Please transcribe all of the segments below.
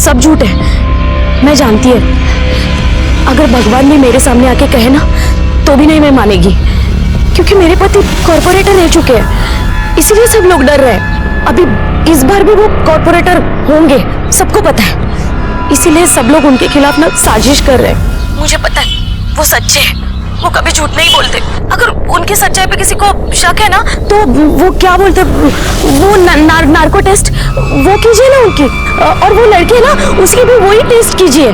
सब झूठ है, मैं जानती है। अगर भगवान भी मेरे सामने आके कहे ना तो भी नहीं मैं मानेगी, क्योंकि मेरे पति कॉर्पोरेटर रह चुके हैं, इसीलिए सब लोग डर रहे हैं। अभी इस बार भी वो कॉर्पोरेटर होंगे, सबको पता है, इसीलिए सब लोग उनके खिलाफ ना साजिश कर रहे हैं। मुझे पता है वो सच्चे हैं, वो कभी झूठ नहीं बोलते। अगर उनकी सच्चाई पे किसी को शक है ना तो वो क्या बोलते, वो नार्को टेस्ट वो कीजिए ना उनकी, और वो लड़के ना उसकी भी वही टेस्ट कीजिए,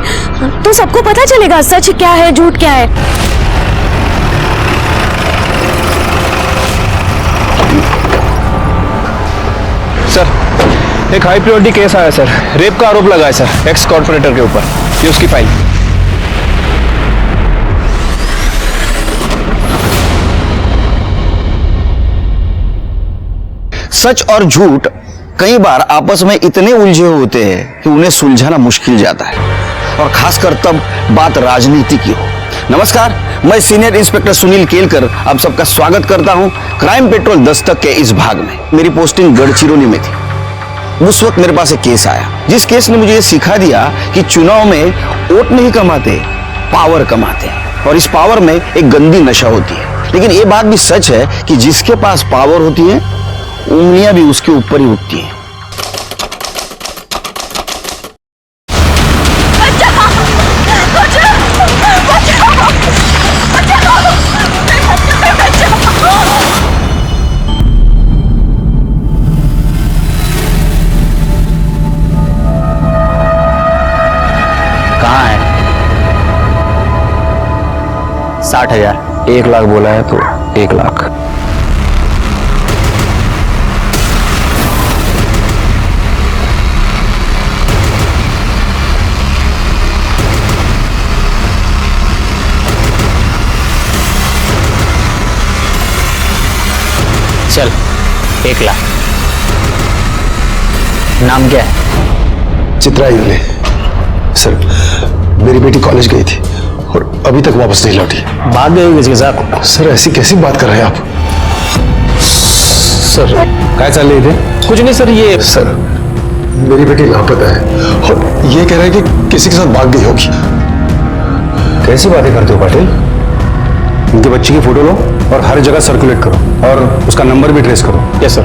तो सबको पता चलेगा सच क्या है झूठ क्या है। सर, एक हाई प्रायोरिटी केस आया सर, रेप का आरोप लगा है सर एक्स कॉर्पोरेटर के ऊपर, ये उसकी फाइल। सच और झूठ कई बार आपस में इतने उलझे होते हैं कि उन्हें सुलझाना मुश्किल जाता है, और खासकर तब बात राजनीति की हो। नमस्कार, मैं सीनियर इंस्पेक्टर सुनील केलकर आप सबका स्वागत करता हूं क्राइम पेट्रोल दस्तक के इस भाग में। मेरी पोस्टिंग गढ़चिरौली में थी। उस वक्त मेरे पास एक केस आया, जिस केस ने मुझे ये सिखा दिया कि चुनाव में वोट नहीं कमाते, पावर कमाते हैं, और इस पावर में एक गंदी नशा होती है। लेकिन ये बात भी सच है कि जिसके पास पावर होती है उंगलियां भी उसके ऊपर ही उठती हैं। कहाँ है? 60,000। 1 लाख बोला है तो 1 लाख। चल, 1 लाख। नाम क्या है? चित्रा इल्ले। सर, मेरी बेटी कॉलेज गई थी और अभी तक वापस नहीं लौटी। भाग गए हो किसी के साथ? सर, ऐसी कैसी बात कर रहे हैं आप? सर, क्या चल रही थे? कुछ नहीं सर, ये सर, मेरी बेटी लापता है और ये कह रहा है कि किसी के साथ भाग गई होगी। कैसी बातें करते हो पाटिल? उनके बच्चे की फोटो लो और हर जगह सर्कुलेट करो, और उसका नंबर भी ट्रेस करो। Yes sir.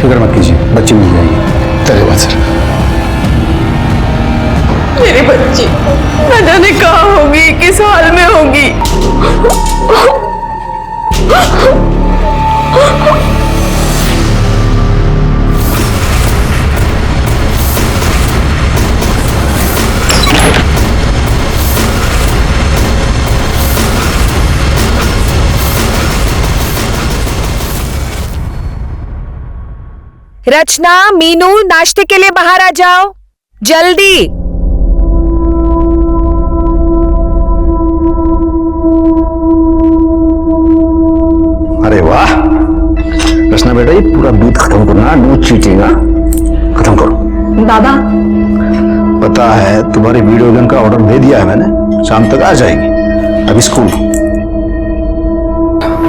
फिक्र मत कीजिए, बच्ची मिल जाएगी। धन्यवाद सर। मेरी बच्ची न जाने कहाँ होगी, किस हाल में होगी। रचना, मीनू, नाश्ते के लिए बाहर आ जाओ जल्दी। अरे वाह रचना बेटा, ये पूरा दूध खत्म करना, नो चीटिंग, खत्म करो। बाबा, पता है तुम्हारी वीडियो गेम का ऑर्डर दे दिया है मैंने, शाम तक आ जाएगी। अभी स्कूल।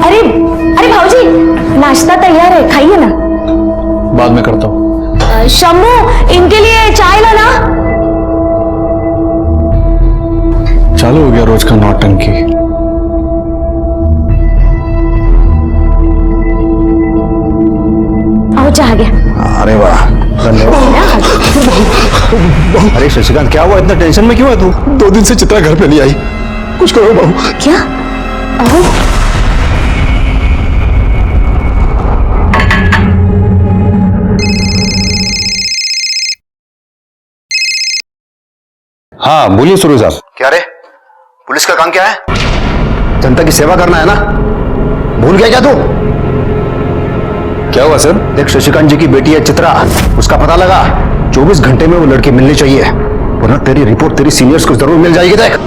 अरे अरे भाऊजी, नाश्ता तैयार है, खाइए ना। बाद में करता हूँ। शम्मू, इनके लिए चाय लाना। चालू हो गया रोज का नौटंकी। आओ, चाह आ गया। अरे वाह, धन्यवाद। अरे शशिकांत, क्या हुआ? इतना टेंशन में क्यों है तू? 2 दिन से चित्रा घर पे नहीं आई, कुछ करो बाबू। क्या? आओ। हाँ बोलिए सुरू साहब। क्या रे, पुलिस का काम क्या है? जनता की सेवा करना है ना, भूल गया क्या तू? क्या हुआ सर? देख, शशिकांत जी की बेटी है चित्रा, उसका पता लगा। 24 घंटे में वो लड़की मिलनी चाहिए, वरना तेरी रिपोर्ट तेरी सीनियर्स को जरूर मिल जाएगी। देख,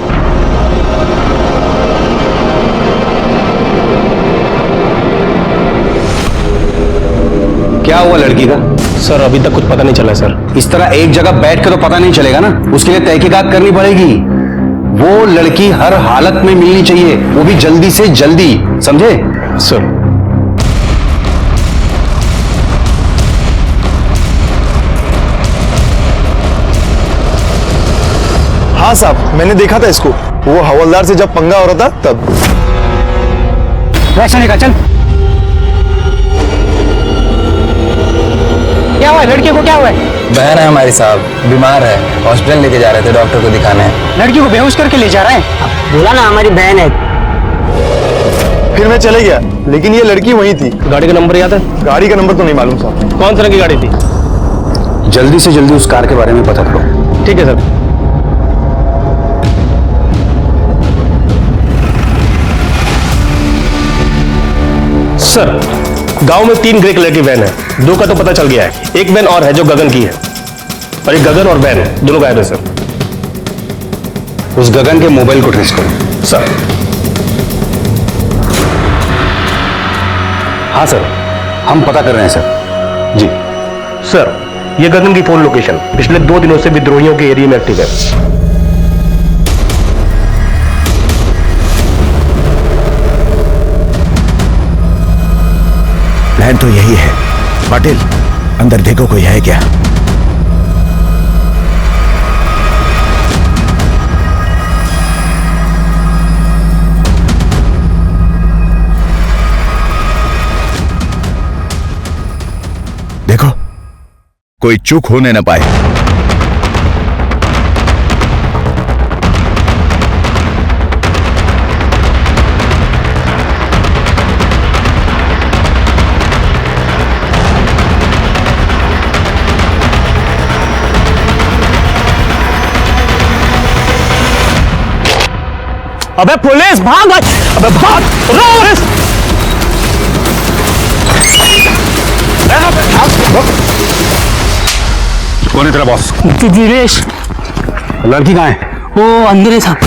क्या हुआ लड़की का? सर, अभी तक कुछ पता नहीं चला सर। इस तरह एक जगह बैठ के तो पता नहीं चलेगा ना, उसके लिए तहकीकात करनी पड़ेगी। वो लड़की हर हालत में मिलनी चाहिए, वो भी जल्दी से जल्दी, समझे? सर। हाँ साहब, मैंने देखा था इसको, वो हवलदार से जब पंगा हो रहा था तब। वैसे नहीं का चल। क्या हुआ है? लड़की को क्या हुआ है? बहन है हमारी साहब, बीमार है, हॉस्पिटल लेके जा रहे थे डॉक्टर को दिखाने। लड़की को बेहोश करके ले जा रहे हैं? बोला ना हमारी बहन है। फिर मैं चले गया, लेकिन ये लड़की वही थी। गाड़ी का नंबर याद है? गाड़ी का नंबर तो नहीं मालूम साहब। कौन तरह की गाड़ी थी? जल्दी से जल्दी उस कार के बारे में पता करो। ठीक है सर। सर, गांव में 3 ग्रे कलर की वैन है, 2 का तो पता चल गया है, एक वैन और है जो गगन की है, और एक गगन और वैन दोनों गायब है सर। उस गगन के मोबाइल को ट्रेस करो। सर। हाँ सर, हम पता कर रहे हैं सर। जी सर, ये गगन की फोन लोकेशन पिछले 2 दिनों से विद्रोहियों के एरिया में एक्टिव है। प्लान तो यही है। पाटिल, अंदर देखो कोई है क्या? देखो, कोई चूक होने न पाए। अबे पुलिस भाग! अबे भाग! कौन है तेरा बॉस? दिनेश। लड़की कहाँ है? वो अंदर है साहब।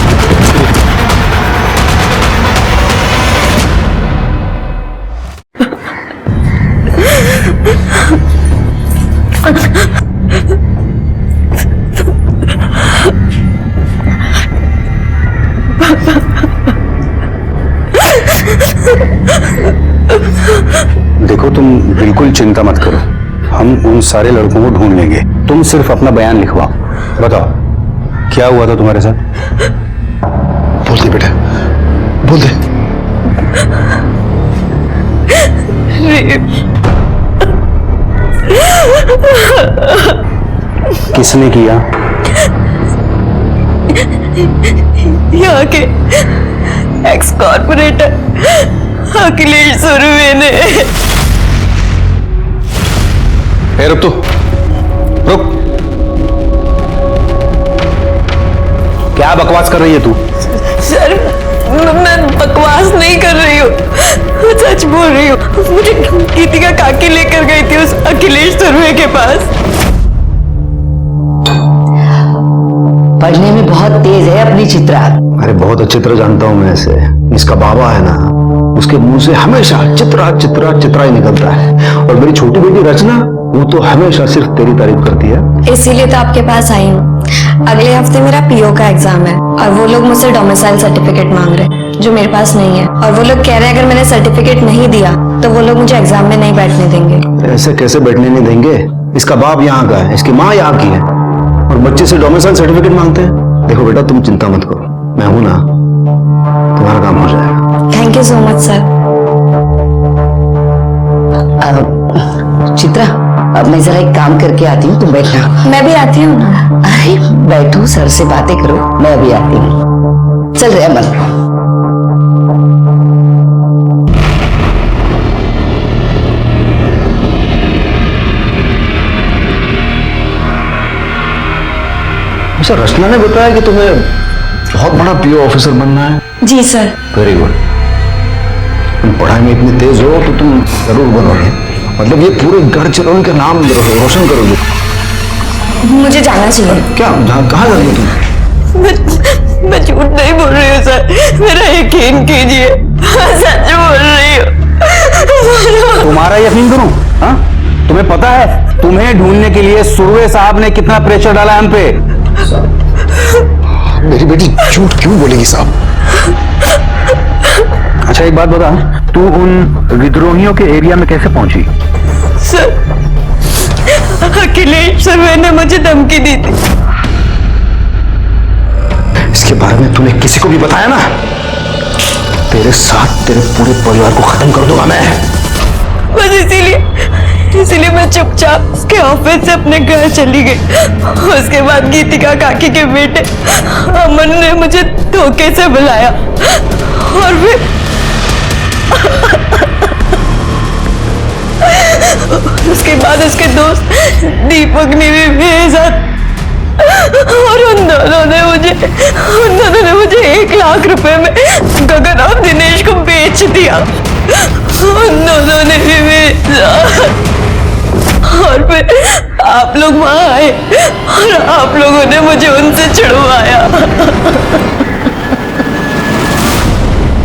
देखो, तुम बिल्कुल चिंता मत करो, हम उन सारे लड़कों को ढूंढ लेंगे। तुम सिर्फ अपना बयान लिखवाओ। बताओ, क्या हुआ था तुम्हारे साथ? बोल दे बेटा, बोल दे। किसने किया? यहाँ के एक्स कॉर्पोरेटर अखिलेश सुरवे ने। रुक तो, रुक। क्या बकवास कर रही है तू? सर, मैं बकवास नहीं कर रही हूँ, सच बोल रही हूँ। मुझे गीतिका काकी लेकर गई थी उस अखिलेश सुरवे के पास। पढ़ने में बहुत तेज है अपनी चित्रा। अरे बहुत अच्छी तरह जानता हूँ मैं इसे। इसका बाबा है ना, उसके मुंह से हमेशा चित्रा चित्रा चित्रा ही निकलता है। और मेरी छोटी बेटी रचना, वो तो हमेशा सिर्फ तेरी तारीफ करती है। इसीलिए तो आपके पास आई हूँ। अगले हफ्ते मेरा पीओ का एग्जाम है और वो लोग मुझसे डोमिसाइल सर्टिफिकेट मांग रहे हैं जो मेरे पास नहीं है। और वो लोग कह रहे हैं अगर मैंने सर्टिफिकेट नहीं दिया तो वो लोग मुझे एग्जाम में नहीं बैठने देंगे। ऐसे कैसे बैठने नहीं देंगे? इसका बाप यहाँ का है, इसकी माँ यहाँ की है, और बच्चे से डोमिसाइल सर्टिफिकेट मांगते हैं। देखो बेटा, तुम चिंता मत करो, मैं हूं ना, तुम्हारा काम हो जाएगा। Thank you so much sir. Chitra, अब मैं जरा एक काम करके आती हूँ, तुम बैठना। मैं भी आती हूँ ना। अरे बैठो, सर से बातें करो, मैं अभी आती हूँ। चल रहे अमन। अच्छा, रचना ने बताया कि तुम्हें बहुत बड़ा पीओ ऑफिसर बनना है। जी सर। Very good. तुम पढ़ाई में इतनी तेज हो तो तुम जरूर बनोगे। मतलब ये पूरे गढ़चिरौली का नाम रोशन करोगे। मुझे जाना चाहिए। क्या? कहाँ जा रही हो तुम? मैं झूठ नहीं बोल रही हूँ सर, मेरा यकीन कीजिए, सच बोल रही हूँ। तुम्हारा यकीन करूं? हाँ? तुम्हें पता है तुम्हें ढूंढने के लिए सुरवे साहब ने कितना प्रेशर डाला हम पे? मेरी बेटी झूठ क्यों बोलेगी साहब? अच्छा एक बात बता, तू उन विद्रोहियों के एरिया में कैसे पहुंची? सर, अखिलेश सुरवे ने मुझे धमकी दी थी। इसके बारे में तूने किसी को भी बताया ना, तेरे साथ तेरे पूरे परिवार को खत्म कर दूंगा मैं। बस इसीलिए मैं चुपचाप उसके ऑफिस से अपने घर चली गई। उसके बाद गीतिका काकी के बेटे अमन ने मुझे धोखे से बुलाया और फिर उसके बाद उसके दोस्त दीपक ने भी भेजा और उन दोनों ने मुझे 1 लाख रुपए में गगन और दिनेश को बेच दिया। उन दोनों ने भी बेचा और फिर आप लोग वहां आए और आप लोगों ने मुझे उनसे छुड़वाया।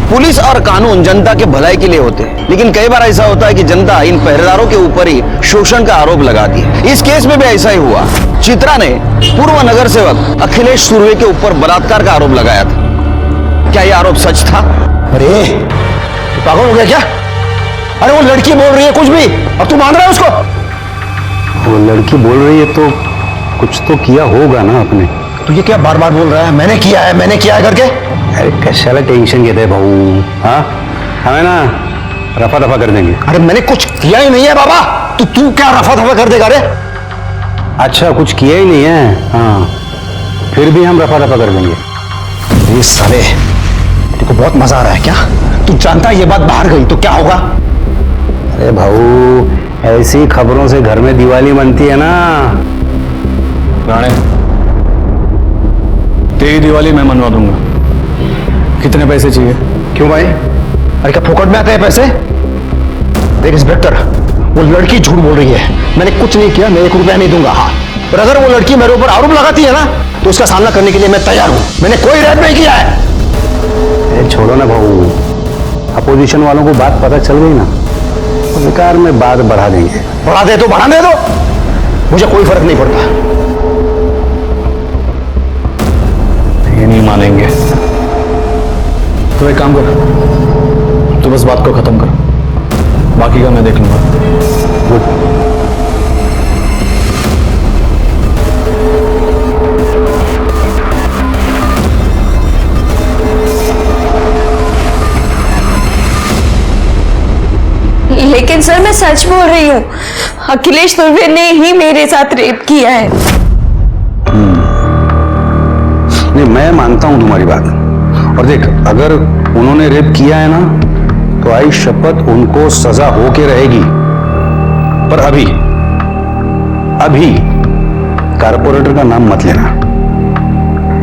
पुलिस और कानून जनता के भलाई के लिए होते हैं, लेकिन कई बार ऐसा होता है कि जनता इन पहरेदारों के ऊपर ही शोषण का आरोप लगाती है। इस केस में भी ऐसा ही हुआ। चित्रा ने पूर्व नगर सेवक अखिलेश सुर्वे के ऊपर बलात्कार का आरोप लगाया था। क्या यह आरोप सच था? अरे पागल हो गया क्या? अरे वो लड़की बोल रही है कुछ भी और तू मान रहा है उसको? वो लड़की बोल रही है तो कुछ तो किया होगा ना आपने। तू ये क्या बार बार बोल रहा है मैंने किया है करके? अरे कशाला टेंशन घेते भाऊ, हाँ हमें ना रफा दफा कर देंगे। अरे मैंने कुछ किया ही नहीं है बाबा, तू क्या रफा दफा कर देगा? रे अच्छा कुछ किया ही नहीं है, हाँ फिर भी हम रफा दफा कर देंगे। ये साले तेरे को बहुत मजा आ रहा है क्या? तू जानता है ये बात बाहर गई तो क्या होगा? अरे भाऊ ऐसी खबरों से घर में दिवाली बनती है ना। राणे, तेरी दिवाली मैं मनवा दूंगा। कितने पैसे चाहिए? क्यों भाई? अरे क्या फोकट में आते हैं पैसे? देख इंस्पेक्टर, वो लड़की झूठ बोल रही है, मैंने कुछ नहीं किया, मैं 1 रुपया नहीं दूंगा। हाँ, पर अगर वो लड़की मेरे ऊपर आरोप लगाती है ना तो उसका सामना करने के लिए मैं तैयार हूं। मैंने कोई रेप नहीं किया है। छोड़ो ना भाऊ, अपोजिशन वालों को बात पता चल गई ना, बेकार में बात बढ़ा देंगे। बढ़ा दे तो बढ़ा दे दो, मुझे कोई फर्क नहीं पड़ता। ये नहीं मानेंगे तो एक काम कर, तू बस बात को खत्म कर, बाकी का मैं देख लूंगा। लेकिन सर मैं सच बोल रही हूँ, अखिलेश सुर्वे ने ही मेरे साथ रेप किया है। नहीं मैं मानता हूं तुम्हारी बात, और देख अगर उन्होंने रेप किया है ना तो आई शपथ उनको सजा होके रहेगी। पर अभी कारपोरेटर का नाम मत लेना।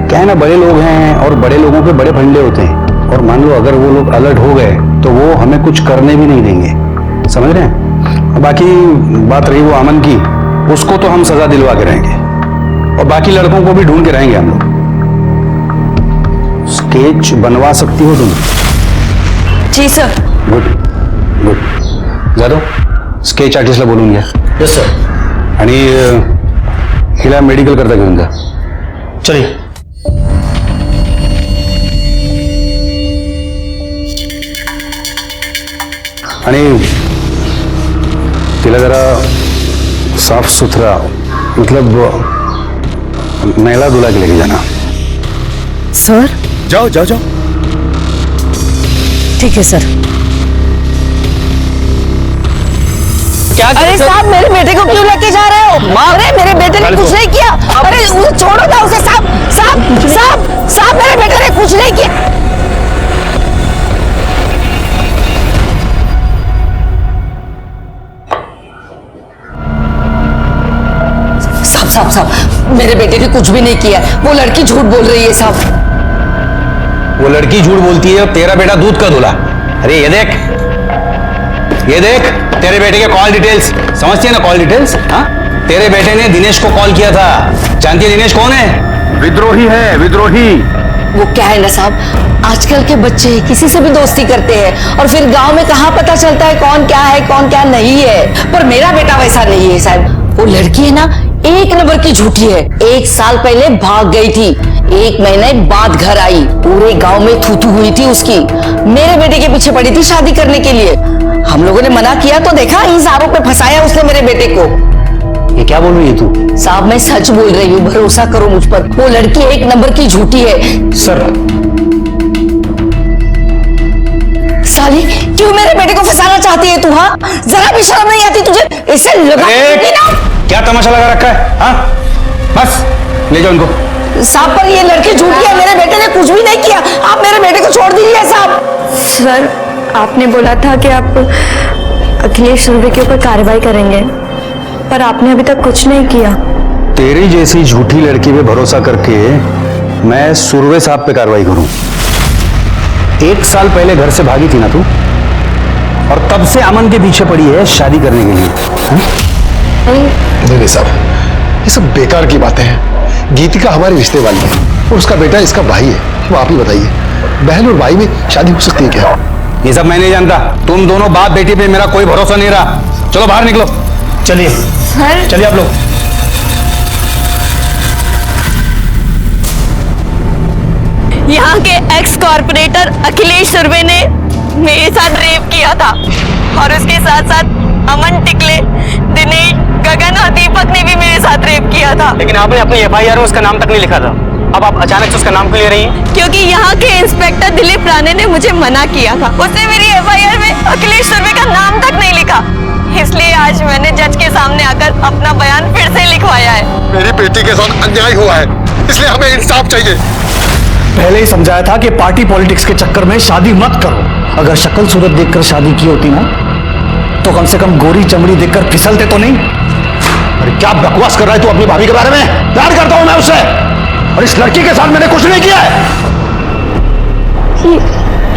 क्या है ना, बड़े लोग हैं और बड़े लोगों पे बड़े फंडे होते हैं, और मान लो अगर वो लोग अलर्ट हो गए तो वो हमें कुछ करने भी नहीं देंगे, समझ रहे हैं? बाकी बात रही वो अमन की, उसको तो हम सजा दिलवा के रहेंगे, और बाकी लड़कों को भी ढूंढ के रहेंगे हम लोग। स्केच बनवा सकती हो तुम? जी sir. Good good, Jadhav sketch आर्टिस्टला बोलून घ्या। Yes sir. आणि हिला मेडिकल करता घेऊन जा। चलिए। आणि तिला जरा साफ सुथरा मतलब नैला धुला के लेके जाना। सर? जाओ जाओ जाओ। ठीक है सर। क्या? अरे साहब मेरे बेटे को क्यों लेके जा रहे हो? अरे मेरे बेटे ने कुछ नहीं किया। अरे छोड़ो ना उसे। साहब साहब साहब साहब मेरे बेटे ने कुछ नहीं किया। साहब साहब मेरे बेटे ने कुछ भी नहीं किया, वो लड़की झूठ बोल रही है साहब। वो लड़की झूठ बोलती है, तेरा बेटा दूध का दूल्हा। अरे ये देख तेरे बेटे के कॉल डिटेल्स, समझती है ना कॉल डिटेल्स? हाँ, तेरे बेटे ने दिनेश को कॉल किया था। जानती है दिनेश कौन है? विद्रोही है, विद्रोही। वो क्या है ना साहब, आजकल के बच्चे किसी से भी दोस्ती करते हैं और फिर गांव में कहाँ पता चलता है कौन क्या है कौन क्या नहीं है। पर मेरा बेटा वैसा नहीं है साहब। वो लड़की है ना 1 नंबर की झूठी है। 1 साल पहले भाग गई थी, 1 महीने बाद घर आई, पूरे गांव में थू हुई थी उसकी। मेरे बेटे के पीछे पड़ी थी शादी करने के लिए। हम लोगों ने मना किया तो देखा इस आरोप में फंसाया उसने मेरे बेटे को। ये क्या बोल रही है तू? साहब मैं सच बोल रही हूँ, भरोसा करो मुझ पर। वो लड़की एक नंबर की झूठी है। सर साली, क्यों मेरे बेटे को फंसाना चाहती है तू? हाँ, जरा भी शर्म नहीं आती तुझे? इसे लगा ना। क्या तमाशा लगा रखा है? हाँ बस ले जाओ इनको। साहब पर ये लड़की झूठी है, मेरे बेटे ने कुछ भी नहीं किया। आप मेरे बेटे को छोड़ दीजिए साहब। सर, आपने बोला था कि आप अखिलेश सुरवे के ऊपर कार्रवाई करेंगे, पर आपने अभी तक कुछ नहीं किया। तेरी जैसी झूठी लड़की पे भरोसा करके मैं सुरवे साहब पे कार्रवाई करूं? 1 साल पहले घर से भागी थी ना तू, और तब से अमन के पीछे पड़ी है शादी करने के लिए। नहीं साहब, ये सब बेकार की बातें हैं। गीतिका हमारे रिश्ते वाली है और उसका बेटा इसका भाई है। वो आप ही बताइए, बहन और भाई में शादी हो सकती है क्या? ये सब मैं नहीं जानता। तुम दोनों बाप बेटी पे मेरा कोई भरोसा नहीं रहा। चलो बाहर निकलो। चलिए सर, चलिए आप लोग। यहाँ के एक्स कॉर्पोरेटर अखिलेश सुरवे ने मेरे साथ रेप किया था, और उसके साथ साथ अमन टिकले, दिनेश, गगन और दीपक ने भी मेरे साथ रेप किया था। लेकिन आपने अपनी FIR में उसका नाम तक नहीं लिखा था। अब आप अचानक से उसका नाम क्यों ले रही हैं? क्योंकि यहाँ के इंस्पेक्टर दिलीप राणे ने मुझे मना किया था। उसने मेरी FIR में अखिलेश सुरवे का नाम तक नहीं लिखा, इसलिए आज मैंने जज के सामने आकर अपना बयान फिर से लिखवाया है। मेरी बेटी के साथ अन्याय हुआ है, इसलिए हमें इंसाफ चाहिए। पहले ही समझाया था कि पार्टी पॉलिटिक्स के चक्कर में शादी मत करो। अगर शक्ल सूरत देखकर शादी की होती ना, तो कम से कम गोरी चमड़ी देखकर फिसलते तो नहीं। अरे क्या बकवास कर रहा है तू अपनी भाभी के बारे में? प्यार करता हूं मैं उससे, और इस लड़की के साथ मैंने कुछ नहीं किया है।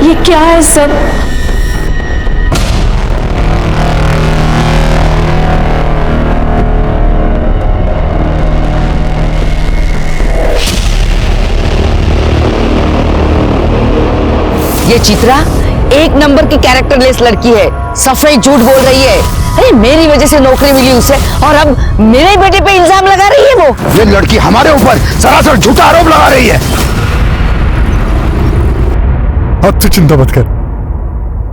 ये क्या है सब? ये चित्रा एक नंबर की कैरेक्टरलेस लड़की है, सफेद झूठ बोल रही है। अरे मेरी वजह से नौकरी मिली उसे, और अब मेरे बेटे पे इल्जाम लगा रही है वो। ये लड़की हमारे ऊपर सरासर झूठा आरोप लगा रही है। अब तो चिंता मत कर,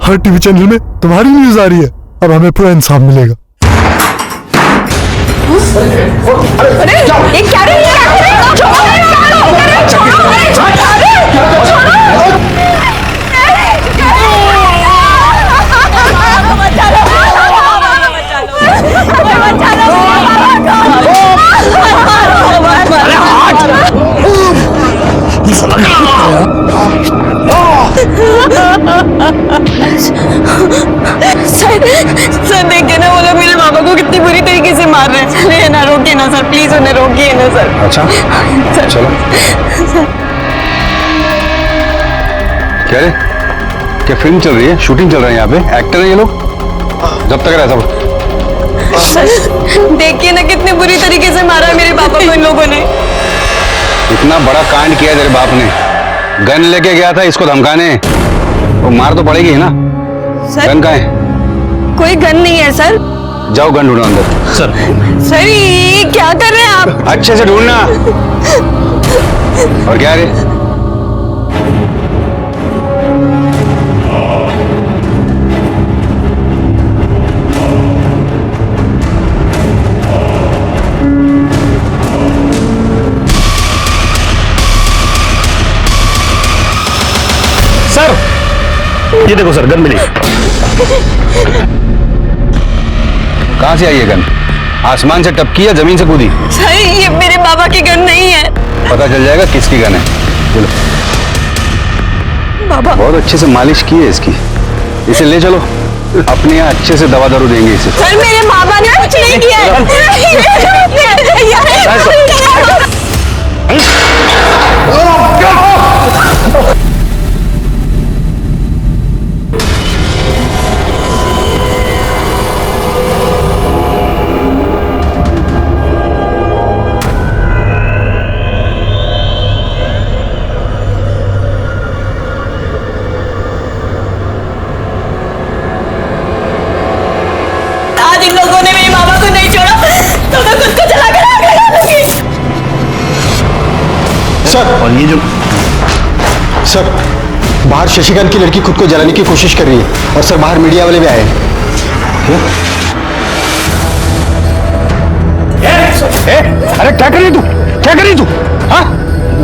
हर टीवी चैनल में तुम्हारी न्यूज आ रही है। अब हमें पूरा इंसाफ मिलेगा। अरे ये क्या रे? सर देखिए ना, वो लोग मेरे बाबा को कितनी बुरी तरीके से मार रहे हैं। चलिए ना, रोकिए ना सर, प्लीज उन्हें रोकिए ना सर। अच्छा सर, चलो। क्या रे, क्या फिल्म चल रही है? शूटिंग चल रहा है यहाँ पे? एक्टर है ये लोग? जब तक रहा सब। देखिए ना, कितनी बुरी तरीके से मारा है मेरे पापा को इन लोगों ने। इतना बड़ा कांड किया तेरे बाप ने, गन लेके गया था इसको धमकाने। वो मार तो पड़ेगी ना। सर गन कहाँ है? कोई गन नहीं है सर। जाओ गन ढूंढो अंदर। सर ये क्या कर रहे हैं आप? अच्छे से ढूंढना। और क्या रे? सर ये देखो सर, गन मिली। कहां से आई ये गन? आसमान से टपकी या जमीन से कूदी? सर ये मेरे बाबा की गन नहीं है। पता चल जाएगा किसकी गन है। चलो। बाबा बहुत अच्छे से मालिश की है इसकी। इसे ले चलो, अपने यहाँ अच्छे से दवा दारू देंगे इसे। सर मेरे बाबा ने कुछ नहीं किया है। आज इन लोगों ने मेरे बाबा को नहीं छोड़ा तो मैं खुद को जला कर आग लगा दूंगी। सर, और ये जो सर बाहर शशिकांत की लड़की खुद को जलाने की कोशिश कर रही है, और सर बाहर मीडिया वाले भी आए हैं। अरे क्या कर रही तू, क्या कर रही तू? हाँ,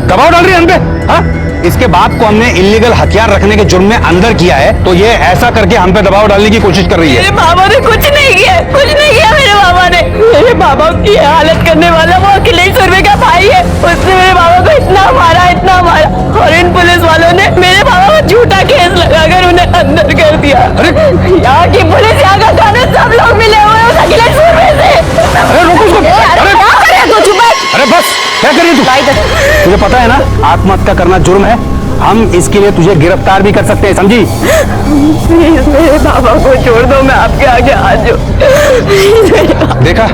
दबाव डाल रही है हम पे? हाँ, इसके बाप को हमने इलीगल हथियार रखने के जुर्म में अंदर किया है, तो ये ऐसा करके हम पे दबाव डालने की कोशिश कर रही है। मेरे बाबा ने कुछ नहीं किया, कुछ नहीं किया मेरे बाबा ने। मेरे बाबा की हालत करने वाला वो अखिलेश सुरवे का भाई है। उसने मेरे बाबा को इतना मारा, और इन पुलिस वालों ने मेरे बाबा को झूठा केस लगाकर उन्हें अंदर कर दिया। यहाँ की पुलिस, यहाँ का कानून, सब लोग मिले हुए हैं उस अखिलेश सुरवे से। अरे रुको उसको, अरे बस, क्या कर रही तू? तुझे पता है ना आत्महत्या करना जुर्म है। हम इसके लिए तुझे गिरफ्तार भी कर सकते हैं, समझी? प्लीज मेरे बाबा को छोड़ दो, मैं आपके आगे हाथ जोड़। देखा,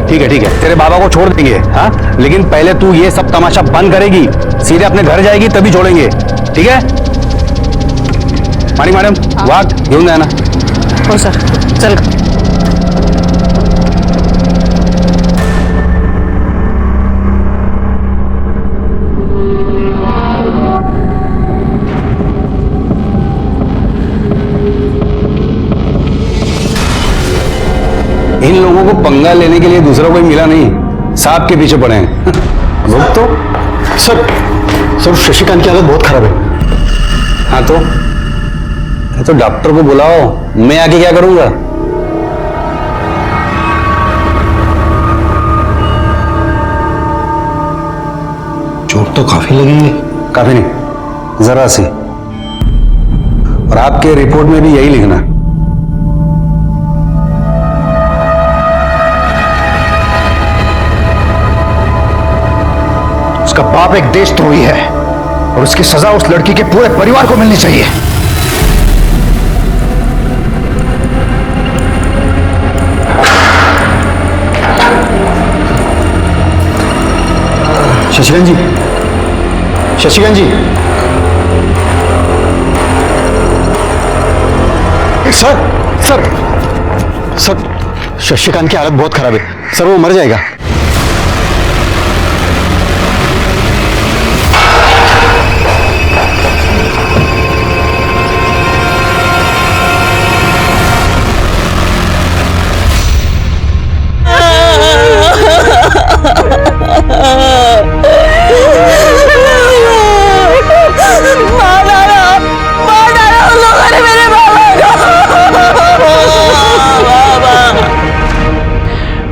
ठीक है, तेरे बाबा को छोड़ देंगे, हाँ, लेकिन पहले तू ये सब तमाशा बंद करेगी, सीधे अपने घर जाएगी, तभी छोड़ेंगे, ठीक है? मानी मैडम, वाक घेऊन जाना। हो सर, चल। इन लोगों को पंगा लेने के लिए दूसरा कोई मिला नहीं, सांप के पीछे पड़े हैं। रुक तो। सर शशिकांत की हालत बहुत खराब है। हाँ तो डॉक्टर को बुलाओ, मैं आके क्या करूंगा? चोट तो काफी लगी है। काफी नहीं, जरा सी। और आपके रिपोर्ट में भी यही लिखना। उसका बाप एक देशद्रोही है और उसकी सजा उस लड़की के पूरे परिवार को मिलनी चाहिए। शशिकांत जी, शशिकांत जी, सर शशिकांत की हालत बहुत खराब है सर, वो मर जाएगा।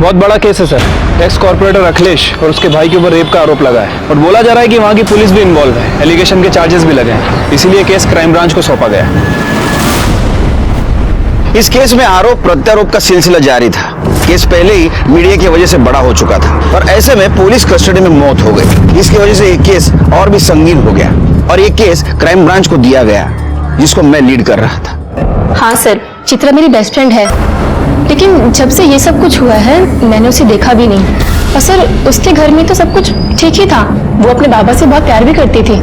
बहुत बड़ा केस है सर। एक्स कॉर्पोरेटर अखिलेश और उसके भाई के ऊपर रेप का आरोप लगा है और बोला जा रहा है कि वहां की पुलिस भी इन्वॉल्व है। एलिगेशन के चार्जेस भी लगे हैं, इसीलिए केस क्राइम ब्रांच को सौंपा गया है। इस केस में आरोप प्रत्यारोप का सिलसिला जारी था। केस पहले ही मीडिया की वजह से बड़ा हो चुका था और ऐसे में पुलिस कस्टडी में मौत हो गई। इसकी वजह से ये केस और भी संगीन हो गया और ये केस क्राइम ब्रांच को दिया गया, जिसको मैं लीड कर रहा था। हाँ सर, चित्रा मेरी बेस्ट फ्रेंड है, लेकिन जब से ये सब कुछ हुआ है मैंने उसे देखा भी नहीं। और सर उसके घर में तो सब कुछ ठीक ही था, वो अपने बाबा से बहुत प्यार भी करती थी।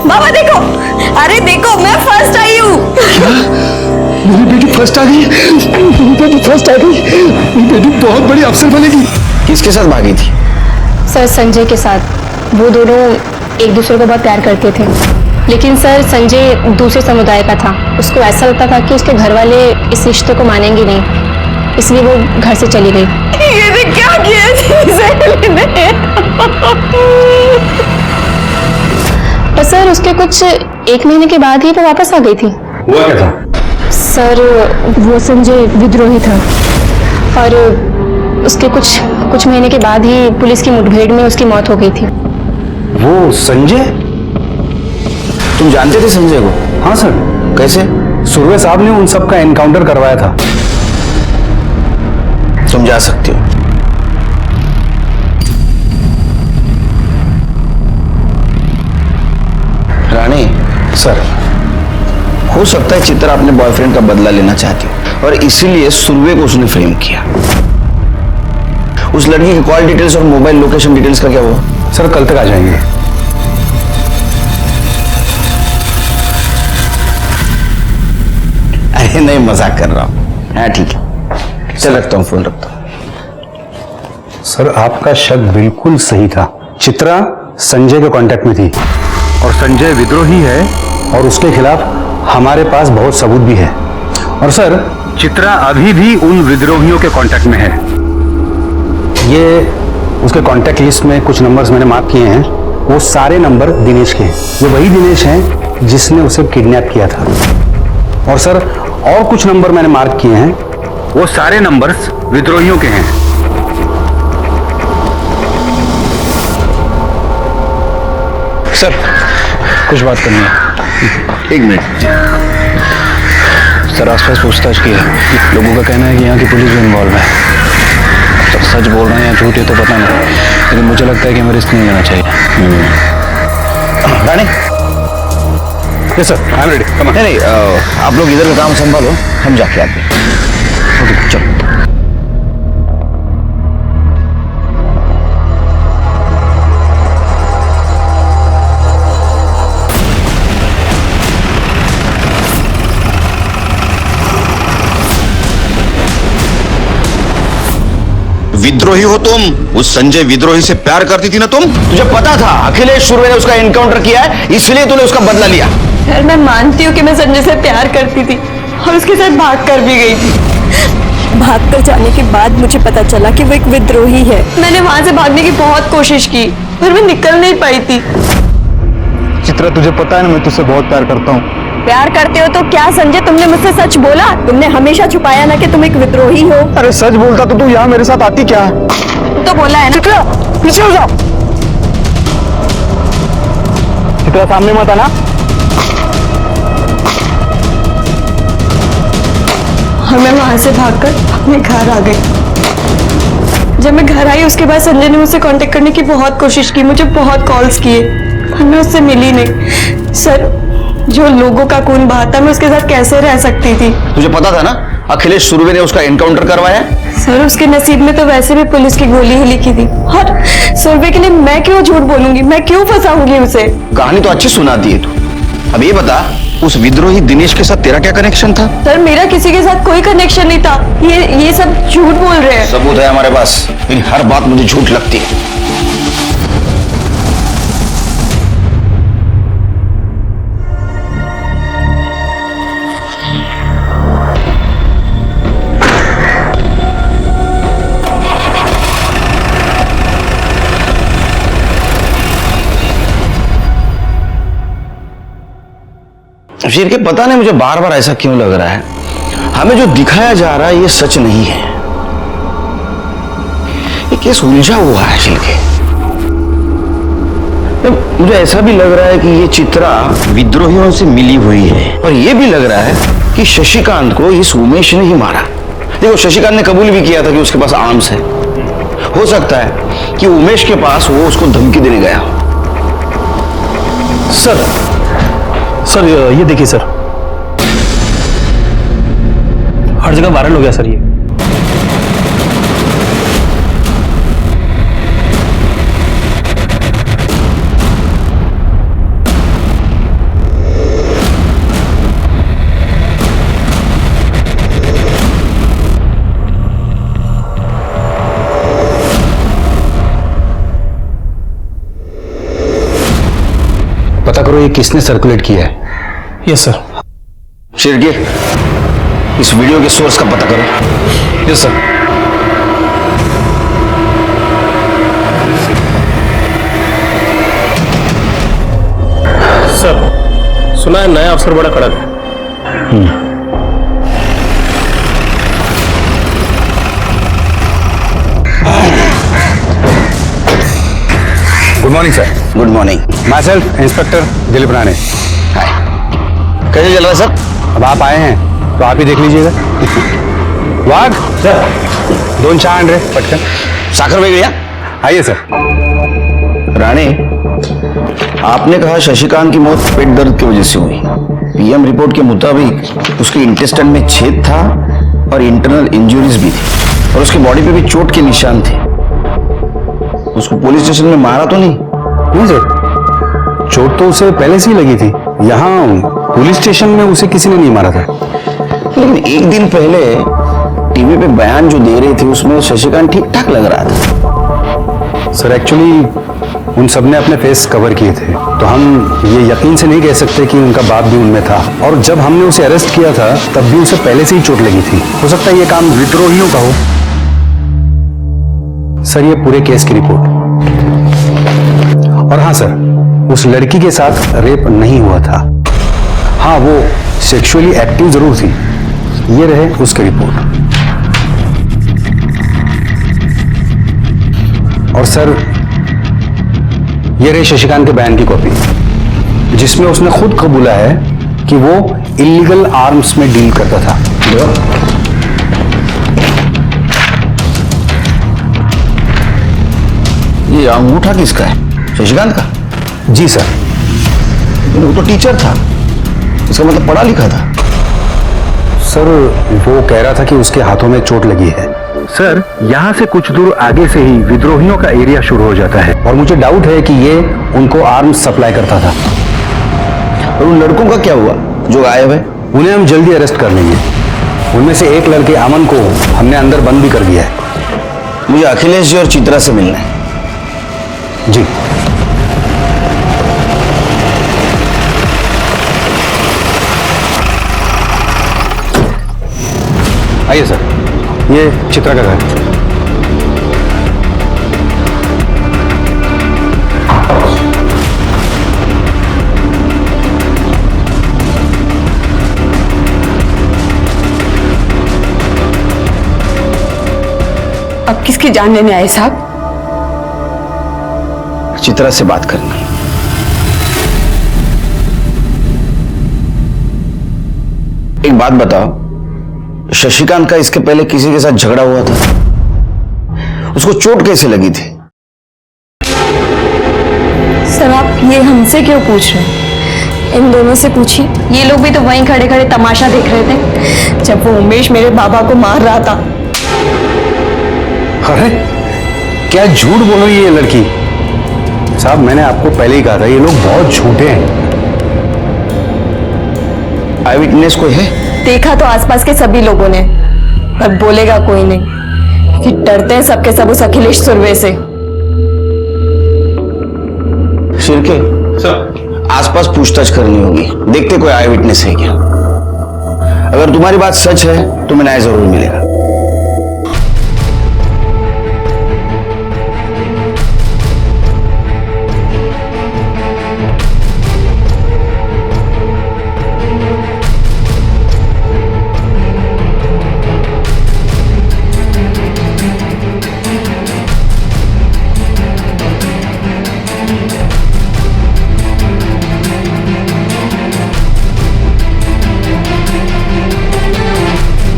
बाबा देखो, अरे देखो मैं फर्स्ट आई हूँ। मेरी बेटी फर्स्ट आ गई, मेरी बेटी फर्स्ट आ गई, मेरी बेटी बहुत बड़ी अफसर बनेगी। किसके साथ भागी थी? सर संजय के साथ। वो दोनों एक दूसरे को बहुत प्यार करते थे, लेकिन सर संजय दूसरे समुदाय का था। उसको ऐसा लगता था कि उसके घर वाले इस रिश्ते को मानेंगे नहीं, इसलिए वो घर से चली गई। ये क्या किया? पर सर उसके कुछ 1 महीने के बाद ही वो वापस आ गई थी। हुआ क्या था? सर वो संजय विद्रोही था और उसके कुछ महीने के बाद ही पुलिस की मुठभेड़ में उसकी मौत हो गई थी। वो संजय? तुम जानते थे संजय को? हाँ सर। कैसे? सुरवे साहब ने उन सब का एनकाउंटर करवाया था। तुम जा सकते हो। रानी सर, हो सकता है चित्रा अपने बॉयफ्रेंड का बदला लेना चाहती हो और इसीलिए सुरवे को उसने फ्रेम किया। उस लड़की की कॉल डिटेल्स और मोबाइल लोकेशन डिटेल्स का क्या हुआ? सर कल तक आ जाएंगे। अरे नहीं, मजाक कर रहा हूं। हाँ ठीक है, चल रखता हूं, फोन रखता हूं। सर आपका शक बिल्कुल सही था। चित्रा संजय के कांटेक्ट में थी और संजय विद्रोही है और उसके खिलाफ हमारे पास बहुत सबूत भी है। और सर चित्रा अभी भी उन विद्रोहियों के कांटेक्ट में है। ये उसके कांटेक्ट लिस्ट में कुछ नंबर्स मैंने मार्क किए हैं, वो सारे नंबर दिनेश के हैं। ये वही दिनेश हैं जिसने उसे किडनैप किया था। और सर और कुछ नंबर मैंने मार्क किए हैं, वो सारे नंबर्स विद्रोहियों के हैं। सर कुछ बात करनी है। एक मिनट। सर आसपास पूछताछ की है, लोगों का कहना है कि यहाँ की पुलिस भी इन्वॉल्व है। सर सच बोल रहे हैं या झूठ है तो पता नहीं, लेकिन मुझे लगता है कि हमें रिस्क नहीं लेना चाहिए। Rani, yes sir, I am ready. नहीं नहीं, आप लोग इधर का काम संभालो, हम जाके आते हैं। ओके चलो। विद्रोही हो तुम? उस संजय विद्रोही से प्यार करती थी ना तुम? तुझे पता था अखिलेश सुर्वे ने उसका एनकाउंटर किया है, इसलिए तूने उसका बदला लिया। यार मैं मानती हूँ कि मैं संजय से प्यार करती थी और उसके साथ भाग कर भी गई थी। भाग कर जाने के बाद मुझे पता चला कि वो एक विद्रोही है। मैंने वहां से भागने की बहुत कोशिश की पर मैं निकल नहीं पाई थी। चित्रा, तुझे पता है ना मैं तुझसे बहुत प्यार करता हूँ। प्यार करते हो तो क्या संजय तुमने मुझसे सच बोला? तुमने हमेशा छुपाया ना कि तुम एक विद्रोही हो। अरे सच बोलता तो तू यहाँ मेरे साथ आती क्या? तो बोला है ना। चित्रा पीछे हो जाओ। चित्रा सामने मत आना। और मैं वहां से भागकर अपने घर आ गई। जब मैं घर आई उसके बाद संजय ने मुझसे कांटेक्ट करने की बहुत कोशिश की, मुझे बहुत कॉल्स किए पर मैं उससे मिली नहीं। सर, जो लोगों का खून बहाता मैं उसके साथ कैसे रह सकती थी? तुझे पता था ना अखिलेश सुर्वे ने उसका एनकाउंटर करवाया? सर उसके नसीब में तो वैसे भी पुलिस की गोली ही लिखी थी। और सुर्वे के लिए मैं क्यों झूठ बोलूंगी? मैं क्यों फंसाऊंगी उसे? कहानी तो अच्छी सुनाती है तू। अब ये बता, उस विद्रोही दिनेश के साथ तेरा क्या कनेक्शन था? सर मेरा किसी के साथ कोई कनेक्शन नहीं था। ये सब झूठ बोल रहे हैं। सबूत है हमारे पास, लेकिन हर बात मुझे झूठ लगती है। शीर के पता नहीं मुझे बार बार ऐसा क्यों लग रहा है, हमें जो दिखाया जा रहा है ये सच नहीं है। ये केस उलझा हुआ है शीर के। मुझे ऐसा भी लग रहा है कि ये चित्रा विद्रोहियों से मिली हुई है, और ये भी लग रहा है कि शशिकांत को इस उमेश ने ही मारा। देखो शशिकांत ने कबूल भी किया था कि उसके पास आर्म्स है। हो सकता है कि उमेश के पास वो उसको धमकी देने गया हो। सर ये देखिए सर, हर जगह वायरल हो गया सर ये। पता करो ये किसने सर्कुलेट किया है। Yes sir. शिरके, इस वीडियो के सोर्स का पता करो। Yes sir. सर सुना है नया अफसर बड़ा कड़क है। Good morning sir. Good morning. Myself inspector Dilip Rane. Hi, कैसे चल रहा है सर? अब आप आए हैं तो आप ही देख लीजिएगा। वाघ सर, 2 चाय आण रे पटकन। साखर वेगळी? आइए सर। राणे, आपने कहा शशिकांत की मौत पेट दर्द की वजह से हुई। पीएम रिपोर्ट के मुताबिक उसके इंटेस्टाइन में छेद था और इंटरनल इंजरीज भी थी, और उसकी बॉडी पे भी चोट के निशान थे। उसको पुलिस स्टेशन में मारा तो नहीं? नहीं सर, चोट तो उसे पहले से ही लगी थी। यहाँ पुलिस स्टेशन में उसे किसी ने नहीं मारा था। लेकिन एक दिन पहले टीवी पे बयान जो दे रहे थे उसमें शशिकांत ठीक ठाक लग रहा था। सर एक्चुअली उन सब ने अपने फेस कवर किए थे, तो हम ये यकीन से नहीं कह सकते कि उनका बाप भी उनमें था। और जब हमने उसे अरेस्ट किया था तब भी उसे पहले से ही चोट लगी थी। हो सकता है ये काम विद्रोहियों का हो। सर ये पूरे केस की रिपोर्ट। और हाँ सर, उस लड़की के साथ रेप नहीं हुआ था। हाँ, वो सेक्सुअली एक्टिव जरूर थी। ये रहे उसकी रिपोर्ट। और सर ये रहे शशिकांत के बयान की कॉपी, जिसमें उसने खुद कबूला है कि वो इलीगल आर्म्स में डील करता था। ये अंगूठा किसका है? शशिकांत का? जी सर। वो तो टीचर था, इसका मतलब पढ़ा लिखा था। सर वो कह रहा था कि उसके हाथों में चोट लगी है। सर, यहाँ से कुछ दूर आगे से ही विद्रोहियों का एरिया शुरू हो जाता है। और मुझे डाउट है कि ये उनको आर्म्स सप्लाई करता था। और उन लड़कों का क्या हुआ जो गायब है? उन्हें हम जल्दी अरेस्ट कर लेंगे। उनमें से एक लड़के अमन को हमने अंदर बंद भी कर दिया है। मुझे अखिलेश जी और चित्रा से मिलना है। जी। आइए सर, ये चित्रा का घर है। अब किसकी जान लेने आए साहब? चित्रा से बात करना। एक बात बताओ, शशिकांत का इसके पहले किसी के साथ झगड़ा हुआ था? उसको चोट कैसे लगी थी? सर आप ये हमसे क्यों पूछ रहे हैं? इन दोनों से पूछिए। ये लोग भी तो वहीं खड़े खड़े तमाशा देख रहे थे जब वो उमेश मेरे बाबा को मार रहा था। अरे क्या झूठ बोल रही है ये लड़की। साहब मैंने आपको पहले ही कहा था, ये लोग बहुत झूठे हैं। आई विटनेस कोई है? देखा तो आसपास के सभी लोगों ने, पर बोलेगा कोई नहीं कि डरते हैं सबके सब उस अखिलेश सुरवे से। शिरके सर, आसपास पूछताछ करनी होगी, देखते कोई आई विटनेस है क्या। अगर तुम्हारी बात सच है तो न्याय जरूर मिलेगा।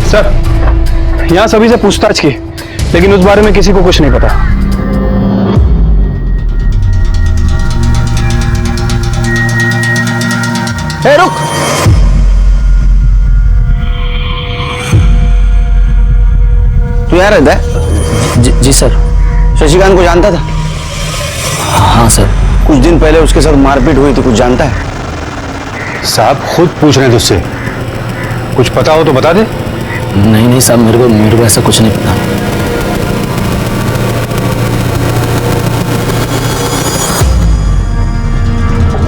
सर, यहां सभी से पूछताछ की, लेकिन उस बारे में किसी को कुछ नहीं पता। ए, रुक। तू यहाँ रहता है? जी सर। शशिकांत को जानता था? हाँ सर। कुछ दिन पहले उसके साथ मारपीट हुई थी, कुछ जानता है? साहब खुद पूछ रहे हैं तुझसे, कुछ पता हो तो बता दे। नहीं साहब, मेरे को ऐसा कुछ नहीं पता।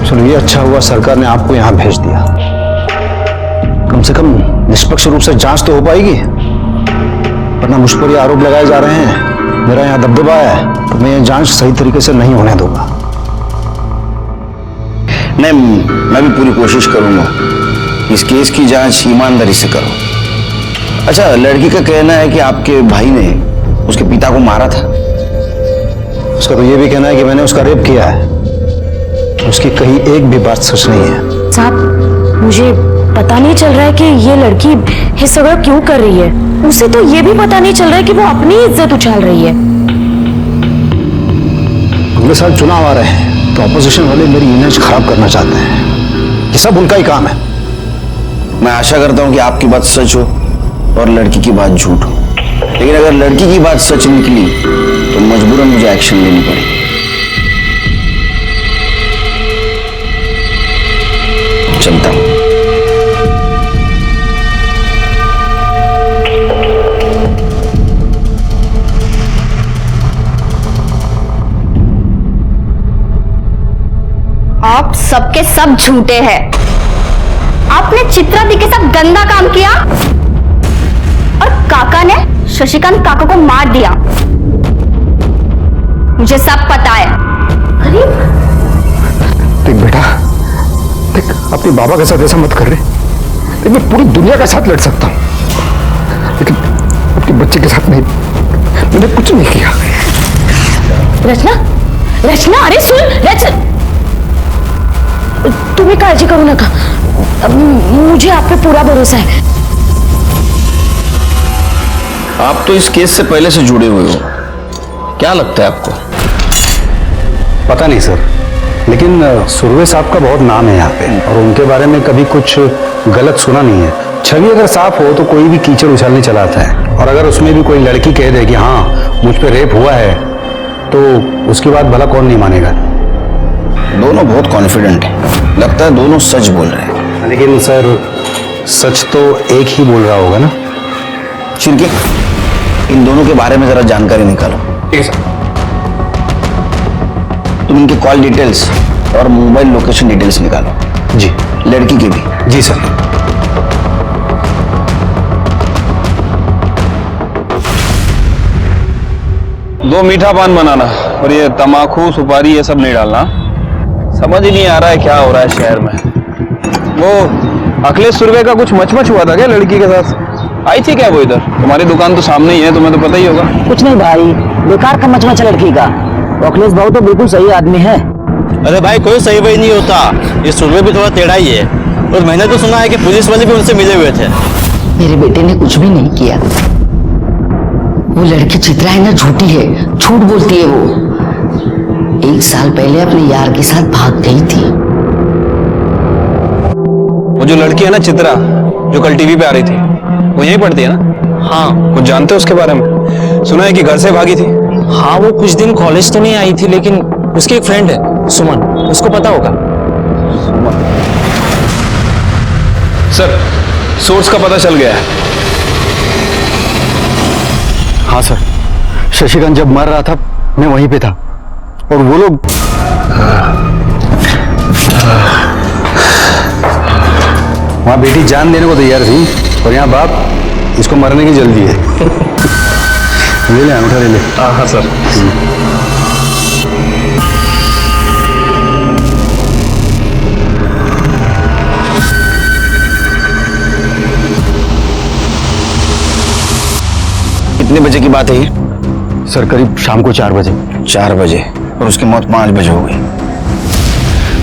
चलो ये अच्छा हुआ सरकार ने आपको यहां भेज दिया। कम से कम निष्पक्ष रूप से जांच तो हो पाएगी, वरना मुझ पर ये आरोप लगाए जा रहे हैं, मेरा यहां दबदबा है, तो मैं ये जांच सही तरीके से नहीं होने दूंगा। नहीं, मैं भी पूरी कोशिश करूंगा इस केस की जांच ईमानदारी से करो। अच्छा, लड़की का कहना है कि आपके भाई ने उसके पिता को मारा था। उसका तो ये भी कहना है कि मैंने उसका रेप किया है। उसकी कहीं एक भी बात सच नहीं है। साहब मुझे पता नहीं चल रहा है कि ये लड़की ये सगा क्यों कर रही है। उसे तो ये भी पता नहीं चल रहा है कि वो अपनी इज्जत उछाल रही है। अगले साल चुनाव आ रहे हैं, तो ऑपोजिशन वाले मेरी इमेज खराब करना चाहते हैं। ये सब उनका ही काम है। मैं आशा करता हूं कि आपकी बात सच हो और लड़की की बात झूठ हो, लेकिन अगर लड़की की बात सच निकली तो मजबूरन मुझे एक्शन लेनी पड़ेगी। चलता हूं। आप सबके सब झूठे हैं। आपने चित्रा दी के साथ गंदा काम किया और काका ने शशिकांत काका को मार दिया। मुझे सब पता है। अरे देख बेटा, देख अपने बाबा के साथ ऐसा मत कर रहे। देख मैं पूरी दुनिया के साथ लड़ सकता हूँ, लेकिन अपने बच्चे के साथ नहीं। मैंने कुछ नहीं किया। रचना, रचना, अरे सुन रचना, तुम्हें काळजी करू नका, मुझे आप पे पूरा भरोसा है। आप तो इस केस से पहले से जुड़े हुए हो, क्या लगता है आपको? पता नहीं सर, लेकिन सुरवे साहब का बहुत नाम है यहाँ पे, और उनके बारे में कभी कुछ गलत सुना नहीं है। छवि अगर साफ हो तो कोई भी कीचड़ उछालने चला आता है, और अगर उसमें भी कोई लड़की कह दे कि हाँ मुझ पे रेप हुआ है, तो उसकी बात भला कौन नहीं मानेगा। दोनों बहुत कॉन्फिडेंट है, लगता है दोनों सच बोल रहे हैं। लेकिन सर सच तो एक ही बोल रहा होगा ना। शिर्के, इन दोनों के बारे में जरा जानकारी निकालो। ठीक है सर। तुम इनके कॉल डिटेल्स और मोबाइल लोकेशन डिटेल्स निकालो। जी। लड़की की भी। जी सर। दो मीठा पान बनाना और ये तमाकू सुपारी ये सब नहीं डालना। समझ ही नहीं आ रहा है क्या हो रहा है शहर में। वो अखिलेश सुरवे का कुछ मचमच हुआ था क्या लड़की के साथ? आई थी क्या वो इधर? तुम्हारी दुकान तो सामने ही है, तुम्हें तो पता ही होगा। कुछ नहीं भाई, बेकार का मचमच लड़की का। अखिलेश भाऊ तो बिल्कुल सही आदमी है। अरे भाई कोई सही वही नहीं होता, ये सुरवे भी थोड़ा टेढ़ा ही है। और मैंने तो सुना है कि पुलिस वाले भी उनसे मिले हुए थे। मेरे बेटे ने कुछ भी नहीं किया। वो लड़की चित्रा है ना, झूठी है, झूठ बोलती है। वो 1 साल पहले अपने यार के साथ भाग गई थी। वो जो लड़की है ना चित्रा, जो कल टीवी पे आ रही थी, वो यहीं पढ़ती है ना? हाँ। कुछ जानते हो उसके बारे में? सुना है कि घर से भागी थी। हाँ वो कुछ दिन कॉलेज तो नहीं आई थी, लेकिन उसकी एक फ्रेंड है सुमन, उसको पता होगा। सर सोर्स का पता चल गया है। हाँ सर, शशिकांत जब मर रहा था मैं वहीं पे था, और वो लोग वहां बेटी जान देने को तैयार थी, और यहाँ बाप इसको मरने की जल्दी है। ले ले अंगूठा ले ले। हाँ सर। कितने बजे की बात है ये? सर करीब शाम को 4 बजे। 4 बजे, और उसकी मौत 5 बजे हो गई।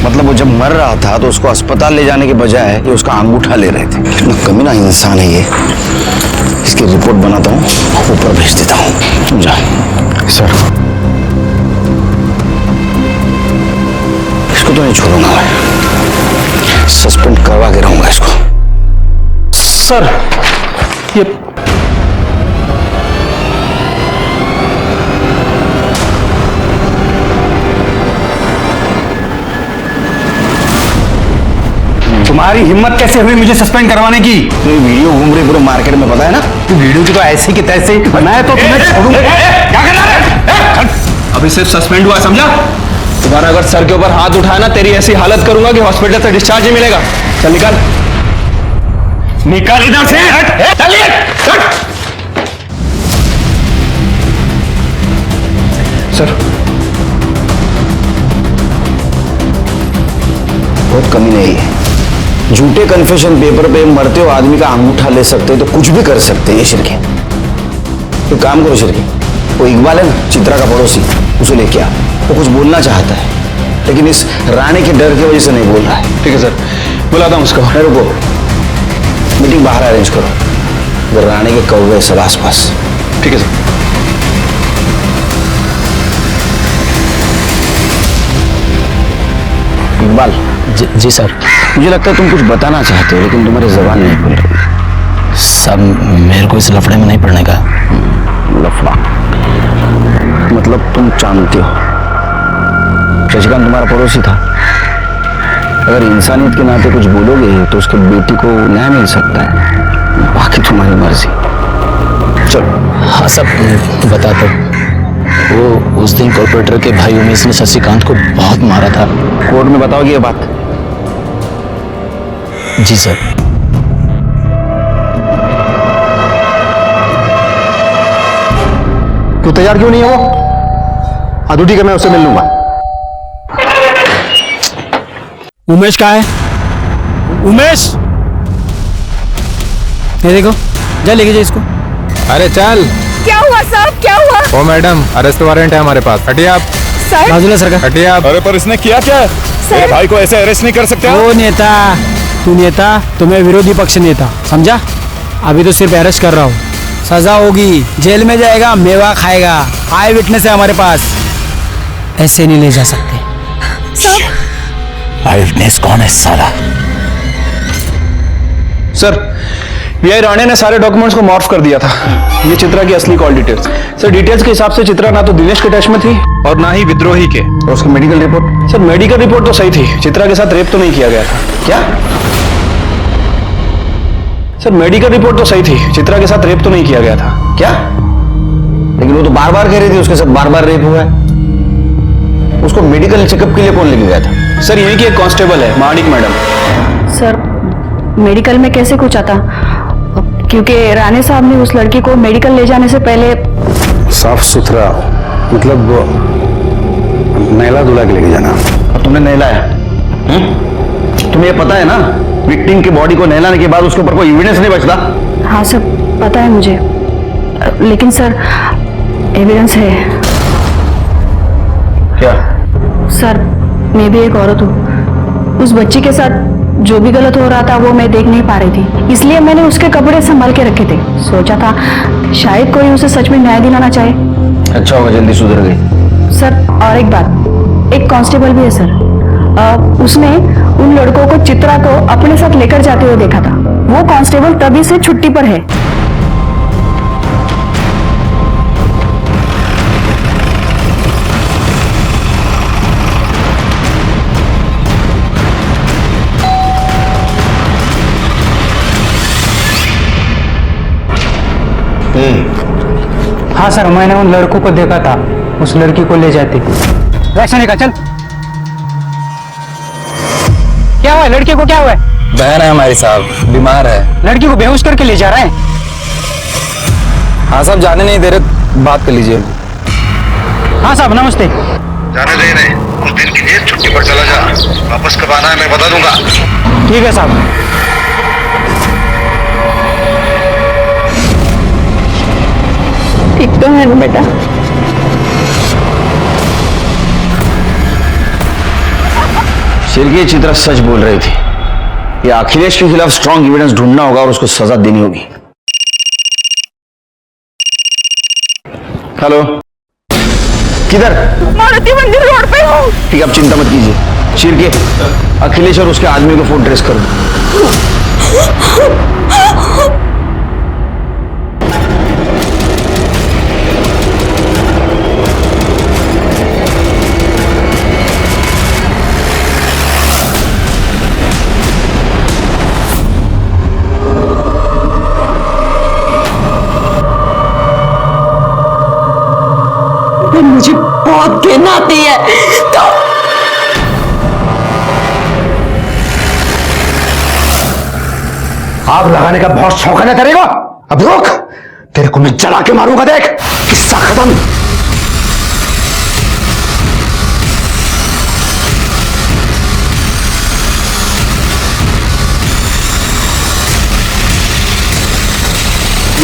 मतलब वो जब मर रहा था तो उसको अस्पताल ले जाने के बजाय ये उसका अंगूठा ले रहे थे। कितना कमीना इंसान है ये। इसकी रिपोर्ट बनाता हूँ, ऊपर भेज देता हूँ। जा सर। इसको तो नहीं छोड़ूंगा मैं, सस्पेंड करवा के रहूंगा इसको। सर ये तुम्हारी हिम्मत कैसे हुई मुझे सस्पेंड करवाने की? तो ये वीडियो घूम रही पूरे मार्केट में, पता है ना? तू वीडियो की तो ऐसे की तैसे, मैं तो तुम्हें छोड़ूंगा। क्या कर रहा है? अभी सिर्फ सस्पेंड हुआ, समझा? तुम्हारा अगर सर के ऊपर हाथ उठाया ना, तेरी ऐसी हालत करूंगा कि हॉस्पिटल से डिस्चार्ज ही मिलेगा। चल निकल, निकल इधर से। चलिए। सर बहुत कमी नहीं है। झूठे कन्फेशन पेपर पे मरते हो आदमी का अंगूठा ले सकते हैं, तो कुछ भी कर सकते हैं ये शिरके। तो काम करो शिरके, वो इकबाल है ना चित्रा का पड़ोसी, उसे लेके आ। वो कुछ बोलना चाहता है, लेकिन इस राणे के डर की वजह से नहीं बोल रहा है। ठीक है सर, बुलाता हूँ उसको। रुको, मीटिंग बाहर अरेंज करो, वो राणे के कौवे सब आसपास। ठीक है सर। इकबाल। जी सर। मुझे लगता है तुम कुछ बताना चाहते हो, लेकिन तुम्हारी जबान नहीं खुल रही। सब मेरे को इस लफड़े में नहीं पड़ने का। लफड़ा मतलब तुम जानते हो शशिकांत तुम्हारा पड़ोसी था। अगर इंसानियत के नाते कुछ बोलोगे तो उसके बेटी को न्याय मिल सकता है, बाकी तुम्हारी मर्जी। चलो। हाँ सब बता दो। वो उस दिन कॉर्पोरेटर के भाई उमेश ने शशिकांत को बहुत मारा था। कोर्ट में बताओगे ये बात? जी सर। तू तैयार क्यों नहीं है? हाँ तो ठीक है, मैं उससे मिल लूंगा। उमेश कहाँ है? उमेश, ये देखो, जा लेके जा इसको। अरे चल। क्या हुआ साहब, क्या हुआ? ओ मैडम, अरेस्ट वारंट है हमारे पास, हटिए आप। सर बाजूला सरकार। हटिए आप। अरे पर इसने किया क्या? मेरे भाई को ऐसे अरेस्ट नहीं कर सकते। ओ नेता, तू नेता तो मैं विरोधी पक्ष नेता, समझा? अभी तो सिर्फ अरेस्ट कर रहा हूँ, सजा होगी, जेल में जाएगा, मेवा खाएगा। आई विटनेस है हमारे पास, ऐसे नहीं ले जा सकते। आई विटनेस कौन है साला? सर, पीआई राणे ने सारे डॉक्यूमेंट्स को मॉर्फ कर दिया था। ये चित्रा की असली कॉल डिटेल्स। सर, डिटेल्स के हिसाब से चित्रा ना तो दिनेश के टच में थी और ना ही विद्रोही के। और उसकी medical report? Sir, medical report तो सही थी, चित्रा के साथ रेप तो नहीं किया गया था। क्या? सर, मेडिकल रिपोर्ट तो सही थी, चित्रा के साथ रेप तो नहीं किया गया था। क्या? लेकिन वो तो बार बार कह रही थी उसके साथ बार बार रेप हुआ है। उसको मेडिकल चेकअप के लिए कौन लेके गया था? सर, यहीं की एक कांस्टेबल है, माणिक मैडम। सर, मेडिकल में कैसे कुछ आता? क्योंकि राणे साहब ने उस लड़की को मेडिकल ले जाने से पहले साफ सुथरा, मतलब नहला धुला के लेके जाना। और तुमने नहलाया? तुम्हें ये पता है ना, विक्टिम की बॉडी को नहलाने के बाद उसके ऊपर कोई एविडेंस नहीं बचता। हाँ सर, पता है मुझे, लेकिन सर एविडेंस है। क्या? सर, मैं भी एक औरत हूँ, उस बच्ची के साथ जो भी गलत हो रहा था वो मैं देख नहीं पा रही थी, इसलिए मैंने उसके कपड़े संभाल के रखे थे। सोचा था शायद कोई उसे सच में न्याय दिलाना चाहे। अच्छा होगा, जल्दी सुधर गई। सर, और एक बात, एक कांस्टेबल भी है सर, उसने उन लड़कों को, चित्रा को अपने साथ लेकर जाते हुए देखा था। वो कांस्टेबल तभी से छुट्टी पर है। हाँ सर, मैंने उन लड़कों को देखा था, उस लड़की को ले जाते। वैसे का चल। क्या हुआ लड़के को, क्या हुआ? बहन है हमारी साहब, बीमार है। लड़की को बेहोश करके ले जा रहे हैं। हाँ साहब, जाने नहीं दे रहे, बात कर लीजिए। हाँ साहब, नमस्ते। जाने दे नहीं, कुछ दिन के लिए छुट्टी पर चला जा, वापस कब आना है मैं बता दूंगा। ठीक है साहब। ठीक तो है ना बेटा? सिर्गे चित्रा सच बोल रही थी। ये अखिलेश के खिलाफ स्ट्रॉन्ग एविडेंस ढूंढना होगा और उसको सजा देनी होगी। हेलो, किधर? मारुति मंदिर रोड पे हूँ। ठीक है, आप चिंता मत कीजिए। शिरके, अखिलेश और उसके आदमी को फोन ट्रेस कर दो। मुझे बहुत घिन आती है। तो आग लगाने का बहुत शौक है ना तेरे को? अब रुक, तेरे को मैं जला के मारूंगा, देख। किस्सा खत्म।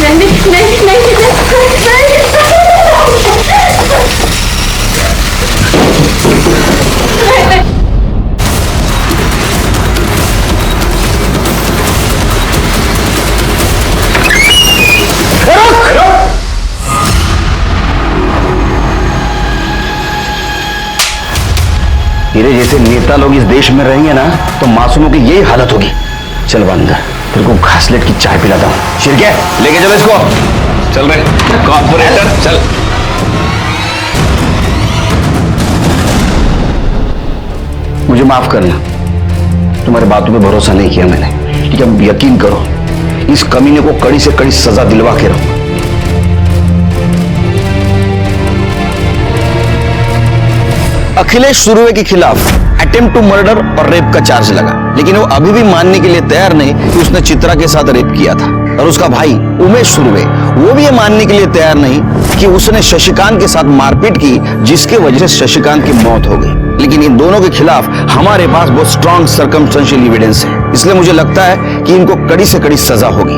नहीं नहीं नहीं तेरे जैसे नेता लोग इस देश में रहेंगे ना तो मासूमों की यही हालत होगी। चल बंदर, तेरे को घासलेट की चाय पिलाता हूं। शिरके, लेके चलो इसको। चल रहे कॉर्पोरेटर, चल। मुझे माफ करना, तुम्हारे बातों पे भरोसा नहीं किया मैंने। ठीक है, अब यकीन करो, इस कमीने को कड़ी से कड़ी सजा दिलवा के रहूंगा। अखिलेश सुरवे के खिलाफ अटेम्प्ट टू मर्डर और रेप का चार्ज लगा, लेकिन वो अभी भी मानने के लिए तैयार नहीं कि उसने चित्रा के साथ रेप किया था। और उसका भाई उमेश सुरवे, वो भी ये मानने के लिए तैयार नहीं कि उसने शशिकांत के साथ मारपीट की, जिसके वजह से शशिकांत की मौत हो गई। लेकिन इन दोनों के खिलाफ हमारे पास बहुत स्ट्रॉन्ग सर्कमस्टेंशियल एविडेंस है, इसलिए मुझे लगता है कि इनको कड़ी से कड़ी सजा होगी।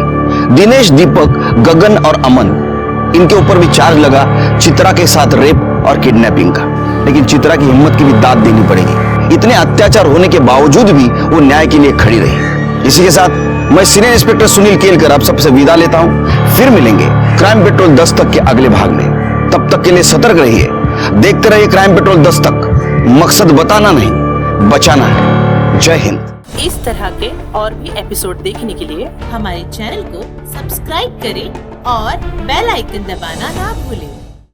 दिनेश, दीपक, गगन और अमन, इनके ऊपर भी चार्ज लगा चित्रा के साथ रेप और किडनैपिंग का। लेकिन चित्रा की हिम्मत की भी दाद देनी पड़ेगी। इतने अत्याचार होने के बावजूद भी वो न्याय के लिए खड़ी रही। इसी के साथ मैं सीनियर इंस्पेक्टर सुनील केलकर आप सबसे विदा लेता हूं। फिर मिलेंगे क्राइम पेट्रोल 10 तक के अगले भाग में। तब तक के लिए सतर्क रहिए, देखते रहिए क्राइम पेट्रोल 10 तक। मकसद बताना नहीं, बचाना है। जय हिंद। इस तरह के और भी एपिसोड देखने के लिए हमारे चैनल को सब्सक्राइब करें और बेल आइकन दबाना ना भूलें।